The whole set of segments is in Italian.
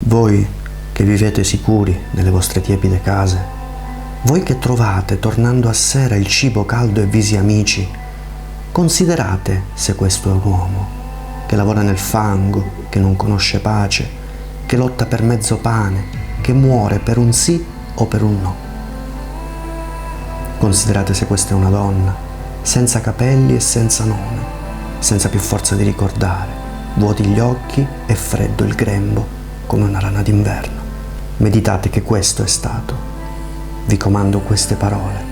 Voi che vivete sicuri nelle vostre tiepide case, voi che trovate tornando a sera il cibo caldo e visi amici, considerate se questo è un uomo che lavora nel fango, che non conosce pace, che lotta per mezzo pane, che muore per un sì o per un no. Considerate se questa è una donna, senza capelli e senza nome, senza più forza di ricordare, vuoti gli occhi e freddo il grembo come una rana d'inverno. Meditate che questo è stato. Vi comando queste parole,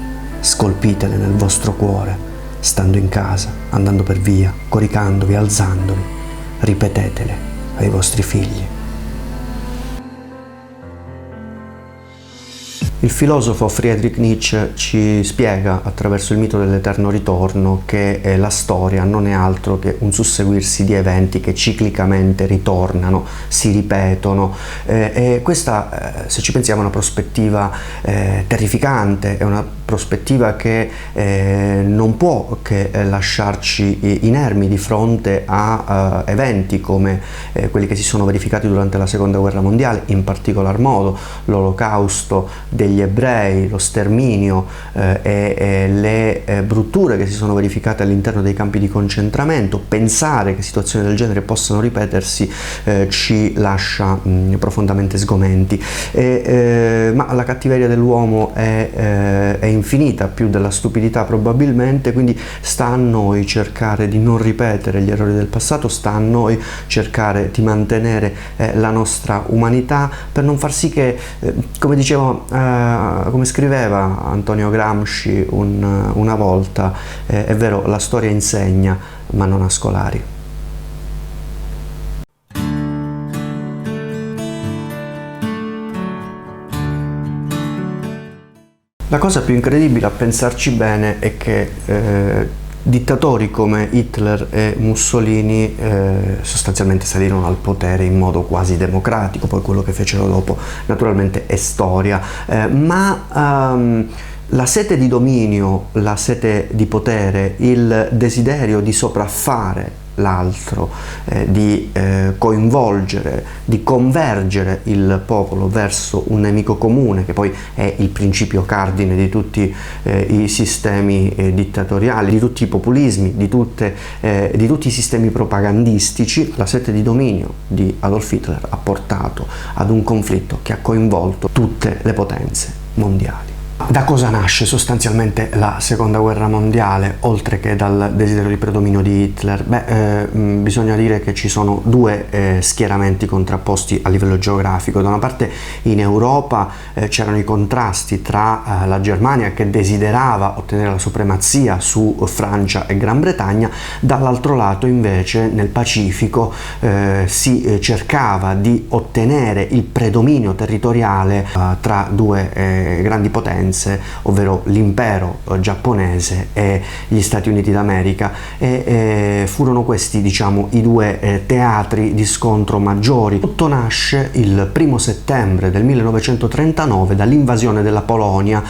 scolpitele nel vostro cuore, stando in casa, andando per via, coricandovi, alzandovi, ripetetele ai vostri figli. Il filosofo Friedrich Nietzsche ci spiega attraverso il mito dell'eterno ritorno che la storia non è altro che un susseguirsi di eventi che ciclicamente ritornano, si ripetono, e questa, se ci pensiamo, è una prospettiva terrificante, è una prospettiva che non può che lasciarci inermi di fronte a eventi come quelli che si sono verificati durante la Seconda Guerra Mondiale, in particolar modo l'Olocausto degli ebrei, lo sterminio e le brutture che si sono verificate all'interno dei campi di concentramento. Pensare che situazioni del genere possano ripetersi ci lascia profondamente sgomenti, ma la cattiveria dell'uomo è infinita, più della stupidità probabilmente, quindi sta a noi cercare di non ripetere gli errori del passato, sta a noi cercare di mantenere la nostra umanità per non far sì che, come scriveva Antonio Gramsci una volta, è vero, la storia insegna ma non ha scolari. La cosa più incredibile, a pensarci bene, è che dittatori come Hitler e Mussolini sostanzialmente salirono al potere in modo quasi democratico. Poi quello che fecero dopo naturalmente è storia, ma la sete di dominio, la sete di potere, il desiderio di sopraffare l'altro, di coinvolgere, di convergere il popolo verso un nemico comune, che poi è il principio cardine di tutti i sistemi dittatoriali, di tutti i populismi, di tutti i sistemi propagandistici. La sete di dominio di Adolf Hitler ha portato ad un conflitto che ha coinvolto tutte le potenze mondiali. Da cosa nasce sostanzialmente la Seconda Guerra Mondiale, oltre che dal desiderio di predominio di Hitler? Bisogna dire che ci sono due schieramenti contrapposti a livello geografico. Da una parte in Europa c'erano i contrasti tra la Germania, che desiderava ottenere la supremazia su Francia e Gran Bretagna, dall'altro lato invece nel Pacifico si cercava di ottenere il predominio territoriale tra due grandi potenze, ovvero l'impero giapponese e gli Stati Uniti d'America, e furono questi, diciamo, i due teatri di scontro maggiori. Tutto nasce il 1° settembre del 1939 dall'invasione della Polonia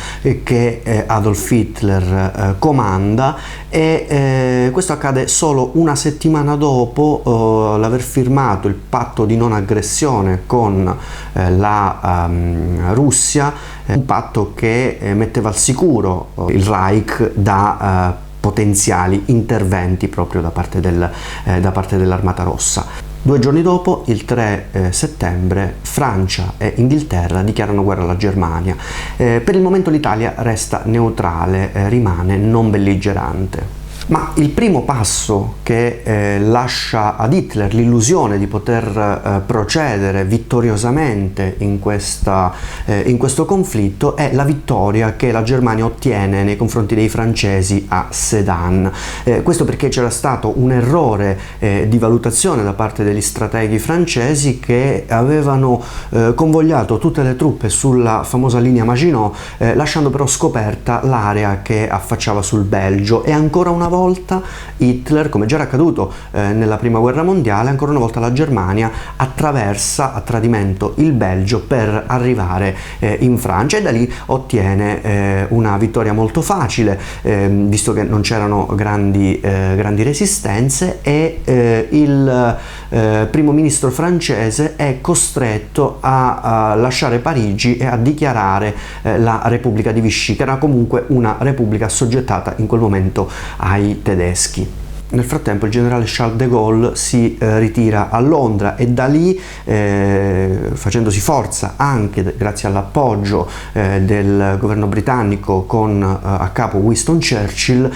che Adolf Hitler comanda, e questo accade solo una settimana dopo l'aver firmato il patto di non aggressione con la Russia, un patto che metteva al sicuro il Reich da potenziali interventi proprio da parte dell'Armata Rossa. 2 giorni dopo, il 3 settembre, Francia e Inghilterra dichiarano guerra alla Germania. Per il momento l'Italia resta neutrale, rimane non belligerante. Ma il primo passo che lascia ad Hitler l'illusione di poter procedere vittoriosamente in questo conflitto è la vittoria che la Germania ottiene nei confronti dei francesi a Sedan. Questo perché c'era stato un errore di valutazione da parte degli strateghi francesi, che avevano convogliato tutte le truppe sulla famosa linea Maginot, lasciando però scoperta l'area che affacciava sul Belgio, e ancora una volta Hitler, come già era accaduto nella Prima Guerra Mondiale, ancora una volta la Germania attraversa a tradimento il Belgio per arrivare in Francia, e da lì ottiene una vittoria molto facile, visto che non c'erano grandi resistenze, e il primo ministro francese, è costretto a lasciare Parigi e a dichiarare la Repubblica di Vichy, che era comunque una repubblica assoggettata in quel momento ai tedeschi. Nel frattempo il generale Charles de Gaulle si ritira a Londra e da lì, facendosi forza anche grazie all'appoggio del governo britannico con a capo Winston Churchill,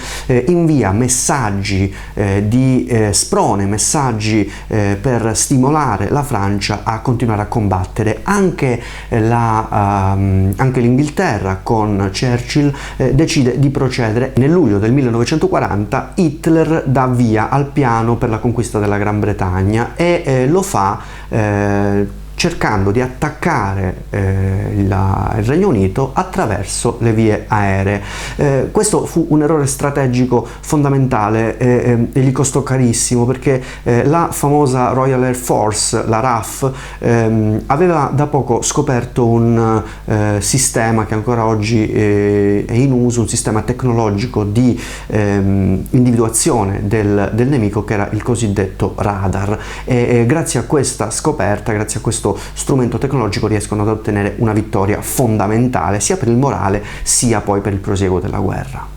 invia messaggi sprone messaggi per stimolare la Francia a continuare a combattere. Anche l'Inghilterra con Churchill decide di procedere. Nel luglio del 1940 Hitler dà via al piano per la conquista della Gran Bretagna e lo fa cercando di attaccare il Regno Unito attraverso le vie aeree. Questo fu un errore strategico fondamentale e gli costò carissimo, perché la famosa Royal Air Force, la RAF, aveva da poco scoperto un sistema che ancora oggi è in uso, un sistema tecnologico di individuazione del nemico, che era il cosiddetto radar, e grazie a questa scoperta, grazie a questo strumento tecnologico, riescono ad ottenere una vittoria fondamentale sia per il morale sia poi per il prosieguo della guerra.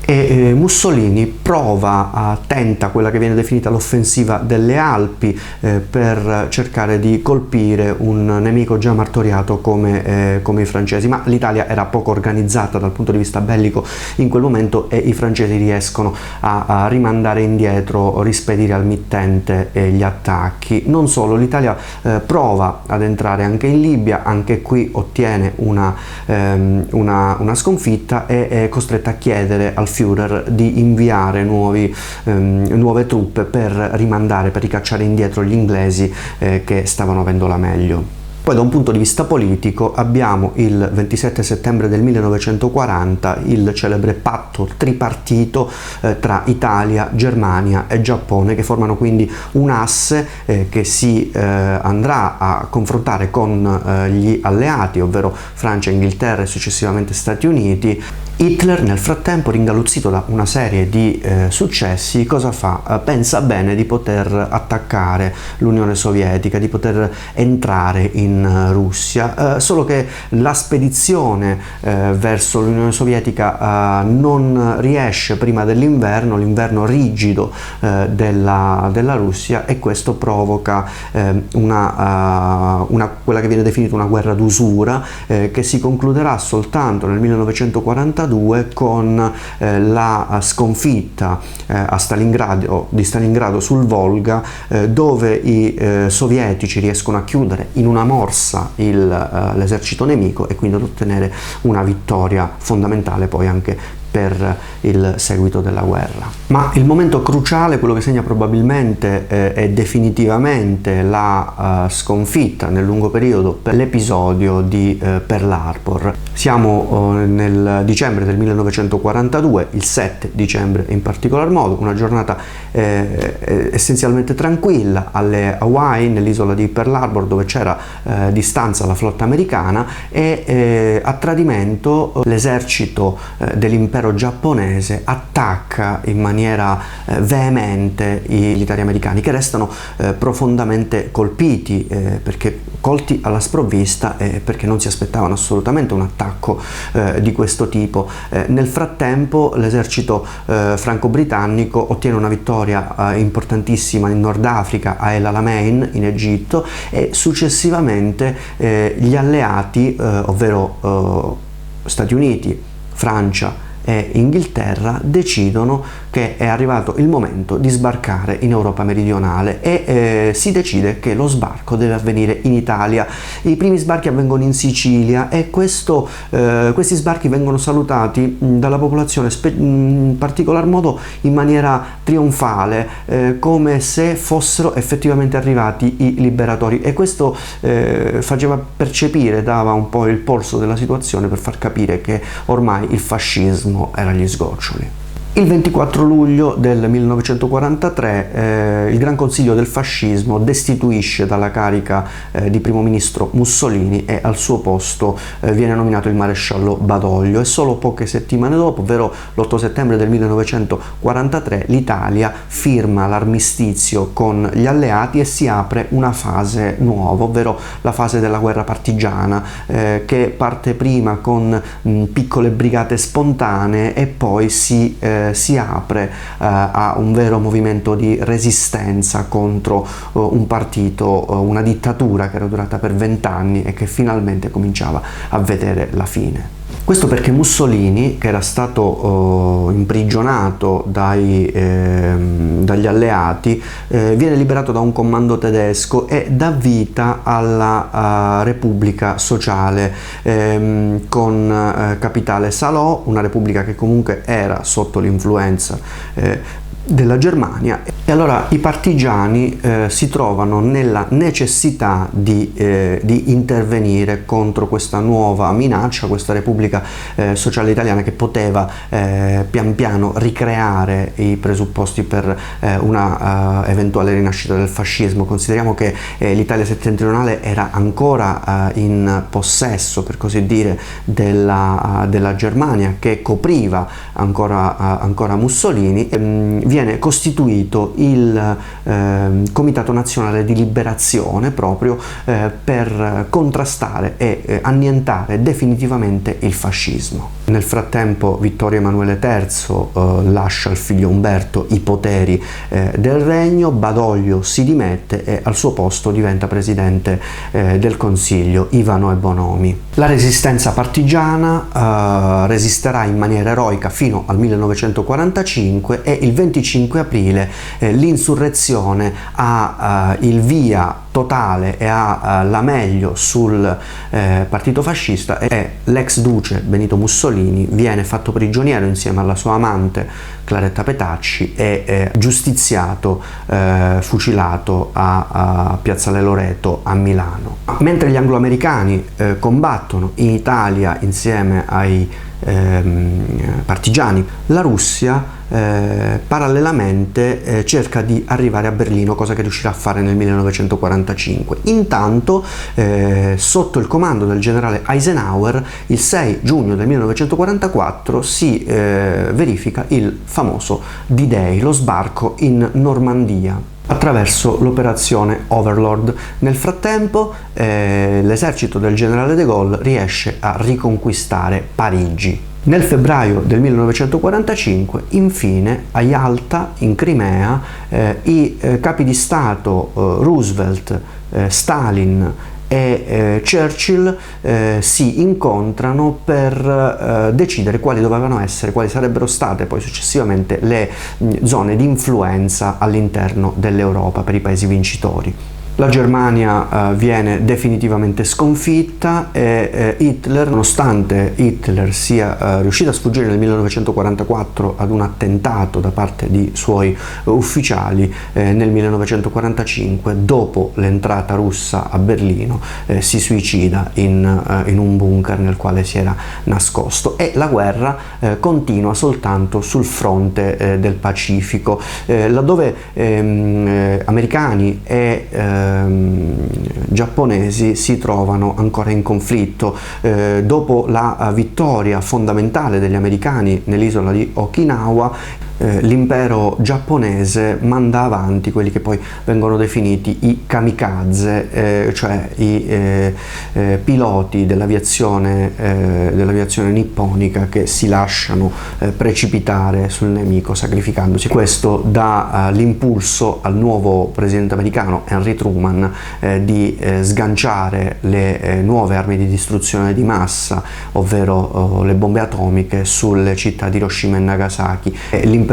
E Mussolini tenta quella che viene definita l'offensiva delle Alpi per cercare di colpire un nemico già martoriato come i francesi, ma l'Italia era poco organizzata dal punto di vista bellico in quel momento e i francesi riescono a rimandare indietro, rispedire al mittente gli attacchi. Non solo, l'Italia prova ad entrare anche in Libia, anche qui ottiene una sconfitta e è costretta a chiedere al Führer di inviare nuove truppe per ricacciare indietro gli inglesi che stavano avendo la meglio. Poi da un punto di vista politico abbiamo il 27 settembre del 1940 il celebre patto tripartito tra Italia, Germania e Giappone, che formano quindi un asse che si andrà a confrontare con gli alleati, ovvero Francia, Inghilterra e successivamente Stati Uniti. Hitler, nel frattempo, ringaluzzito da una serie di successi, cosa fa? Pensa bene di poter attaccare l'Unione Sovietica, di poter entrare in Russia, solo che la spedizione verso l'Unione Sovietica non riesce prima dell'inverno, l'inverno rigido della Russia, e questo provoca quella che viene definita una guerra d'usura che si concluderà soltanto nel 1942 con la sconfitta di Stalingrado sul Volga, dove i sovietici riescono a chiudere in una morsa l'esercito nemico e quindi ad ottenere una vittoria fondamentale poi anche per il seguito della guerra. Ma il momento cruciale, quello che segna probabilmente e definitivamente la sconfitta nel lungo periodo, per l'episodio di Pearl Harbor. Siamo nel dicembre del 1942, il 7 dicembre in particolar modo, una giornata essenzialmente tranquilla alle Hawaii, nell'isola di Pearl Harbor, dove c'era di stanza la flotta americana, e a tradimento l'esercito dell'impero giapponese attacca in maniera veemente i militari americani, che restano profondamente colpiti, perché colti alla sprovvista, perché non si aspettavano assolutamente un attacco di questo tipo. Nel frattempo l'esercito franco-britannico ottiene una vittoria importantissima in Nord Africa, a El Alamein in Egitto, e successivamente gli alleati, ovvero Stati Uniti, Francia e Inghilterra, decidono che è arrivato il momento di sbarcare in Europa meridionale e si decide che lo sbarco deve avvenire in Italia. I primi sbarchi avvengono in Sicilia e questi sbarchi vengono salutati dalla popolazione in particolar modo in maniera trionfale, come se fossero effettivamente arrivati i liberatori, e questo faceva percepire, dava un po' il polso della situazione per far capire che ormai il fascismo era agli sgoccioli. Il 24 luglio del 1943 il Gran Consiglio del Fascismo destituisce dalla carica di primo ministro Mussolini e al suo posto viene nominato il maresciallo Badoglio, e solo poche settimane dopo, ovvero l'8 settembre del 1943, l'Italia firma l'armistizio con gli alleati e si apre una fase nuova, ovvero la fase della guerra partigiana, che parte prima con piccole brigate spontanee e poi si apre a un vero movimento di resistenza contro un partito, una dittatura che era durata per 20 anni e che finalmente cominciava a vedere la fine. Questo perché Mussolini, che era stato imprigionato dagli alleati, viene liberato da un comando tedesco e dà vita alla Repubblica Sociale, con capitale Salò, una repubblica che comunque era sotto l'influenza della Germania. E allora i partigiani si trovano nella necessità di intervenire contro questa nuova minaccia, questa Repubblica Sociale Italiana che poteva pian piano ricreare i presupposti per una eventuale rinascita del fascismo. Consideriamo che l'Italia settentrionale era ancora in possesso, per così dire, della Germania, che copriva ancora Mussolini. Viene costituito il Comitato Nazionale di Liberazione proprio per contrastare e annientare definitivamente il fascismo. Nel frattempo Vittorio Emanuele III lascia al figlio Umberto i poteri del regno, Badoglio si dimette e al suo posto diventa presidente del Consiglio Ivano Bonomi. La resistenza partigiana resisterà in maniera eroica fino al 1945 e il 25 aprile l'insurrezione ha il via totale e ha la meglio sul partito fascista, e l'ex duce Benito Mussolini viene fatto prigioniero insieme alla sua amante Claretta Petacci e giustiziato, fucilato a Piazzale Loreto a Milano. Mentre gli angloamericani combattono in Italia insieme ai partigiani, la Russia parallelamente cerca di arrivare a Berlino, cosa che riuscirà a fare nel 1945. Intanto, sotto il comando del generale Eisenhower, il 6 giugno del 1944 si verifica il famoso D-Day, lo sbarco in Normandia, attraverso l'operazione Overlord. Nel frattempo l'esercito del generale de Gaulle riesce a riconquistare Parigi. Nel febbraio del 1945, infine, a Yalta, in Crimea, i capi di Stato Roosevelt, Stalin e Churchill si incontrano per decidere quali sarebbero state poi successivamente le zone di influenza all'interno dell'Europa per i paesi vincitori. La Germania viene definitivamente sconfitta e Hitler, nonostante Hitler sia riuscito a sfuggire nel 1944 ad un attentato da parte di suoi ufficiali, nel 1945, dopo l'entrata russa a Berlino, si suicida in un bunker nel quale si era nascosto, e la guerra continua soltanto sul fronte del Pacifico, laddove americani e giapponesi si trovano ancora in conflitto. Dopo la vittoria fondamentale degli americani nell'isola di Okinawa, l'impero giapponese manda avanti quelli che poi vengono definiti i kamikaze, cioè i piloti dell'aviazione nipponica che si lasciano precipitare sul nemico sacrificandosi. Questo dà l'impulso al nuovo presidente americano Henry Truman di sganciare le nuove armi di distruzione di massa, ovvero le bombe atomiche, sulle città di Hiroshima e Nagasaki. L'imperatore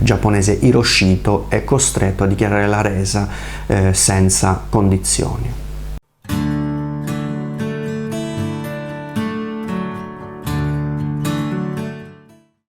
giapponese Hirohito è costretto a dichiarare la resa senza condizioni.